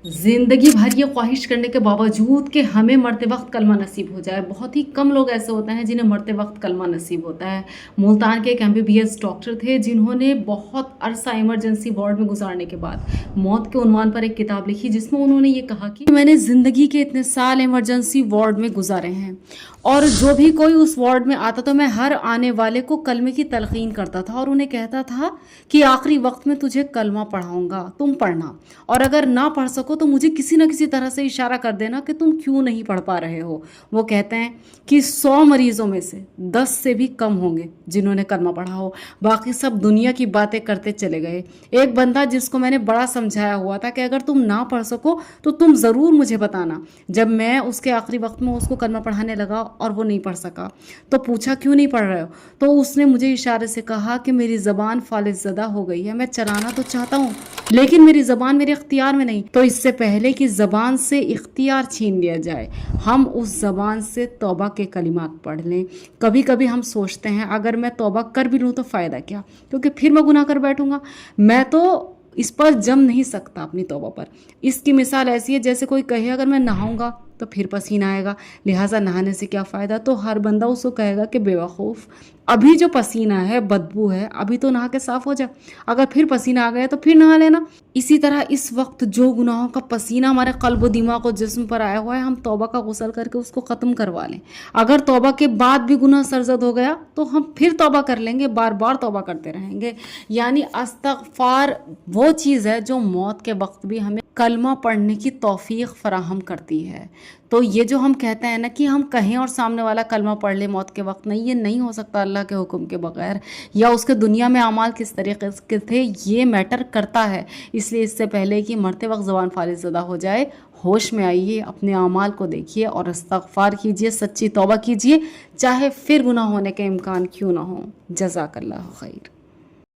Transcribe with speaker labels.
Speaker 1: ज़िंदगी भर ये ख्वाहिश करने के बावजूद कि हमें मरते वक्त कलमा नसीब हो जाए, बहुत ही कम लोग ऐसे होते हैं जिन्हें मरते वक्त कलमा नसीब होता है। मुल्तान के एक एमबीबीएस डॉक्टर थे जिन्होंने बहुत अरसा इमरजेंसी वार्ड में गुजारने के बाद मौत के उन्वान पर एक किताब लिखी जिसमें उन्होंने ये कहा कि मैंने ज़िंदगी के इतने साल इमरजेंसी वार्ड में गुजारे हैं और जो भी कोई उस वार्ड में आता तो मैं हर आने वाले को कलमे की तलकीन करता था और उन्हें कहता था कि आखिरी वक्त में तुझे कलमा पढ़ाऊंगा, तुम पढ़ना, और अगर ना पढ़ सको तो मुझे किसी न किसी तरह से इशारा कर देना कि तुम क्यों नहीं पढ़ पा रहे हो। वो कहते हैं कि 100 मरीजों में से 10 से भी कम होंगे जिन्होंने कलमा पढ़ा हो, बाकी सब दुनिया की बातें करते चले गए। एक बंदा जिसको मैंने बड़ा समझाया हुआ था कि अगर तुम ना पढ़ सको तो तुम ज़रूर मुझे बताना, जब मैं उसके आखिरी वक्त में उसको कलमा पढ़ाने लगा और वो नहीं पढ़ सका तो पूछा क्यों नहीं पढ़ रहे हो, तो उसने मुझे इशारे से कहा कि मेरी ज़बान फालिज ज़दा हो गई है, मैं चलाना तो चाहता हूँ लेकिन मेरी ज़बान मेरे इख्तियार में नहीं। तो इससे पहले कि ज़बान से इख्तियार छीन लिया जाए हम उस ज़बान से तौबा के कलिमात पढ़ लें। कभी कभी हम सोचते हैं अगर मैं तौबा कर भी लूँ तो फ़ायदा क्या, क्योंकि फिर मैं गुनाह कर बैठूंगा, मैं तो इस पर जम नहीं सकता अपनी तौबा पर। इसकी मिसाल ऐसी है जैसे कोई कहे अगर मैं नहाऊंगा तो फिर पसीना आएगा, लिहाजा नहाने से क्या फ़ायदा। तो हर बंदा उसको कहेगा कि बेवकूफ़, अभी जो पसीना है बदबू है, अभी तो नहा के साफ़ हो जा, अगर फिर पसीना आ गया तो फिर नहा लेना। इसी तरह इस वक्त जो गुनाहों का पसीना हमारे क़ल्ब व दिमाग और जिस्म पर आया हुआ है हम तौबा का गुस्ल करके उसको ख़त्म करवा लें। अगर तौबा के बाद भी गुनाह सरजद हो गया तो हम फिर तौबा कर लेंगे, बार बार तौबा करते रहेंगे। यानी इस्तग़फ़ार वो चीज़ है जो मौत के वक्त भी हमें कलमा पढ़ने की तौफीक फराहम करती है। तो ये जो हम कहते हैं ना कि हम कहें और सामने वाला कलमा पढ़ ले मौत के वक्त, नहीं, ये नहीं हो सकता अल्लाह के हुक्म के बगैर, या उसके दुनिया में अमाल किस तरीके के थे ये मैटर करता है। इसलिए इससे पहले कि मरते वक्त ज़बान फालिज ज़दा हो जाए, होश में आइए, अपने अमाल को देखिए और इस्तग़फ़ार कीजिए, सच्ची तौबा कीजिए, चाहे फिर गुनाह होने के इम्कान क्यों ना हो। जज़ाकल्लाह खैर।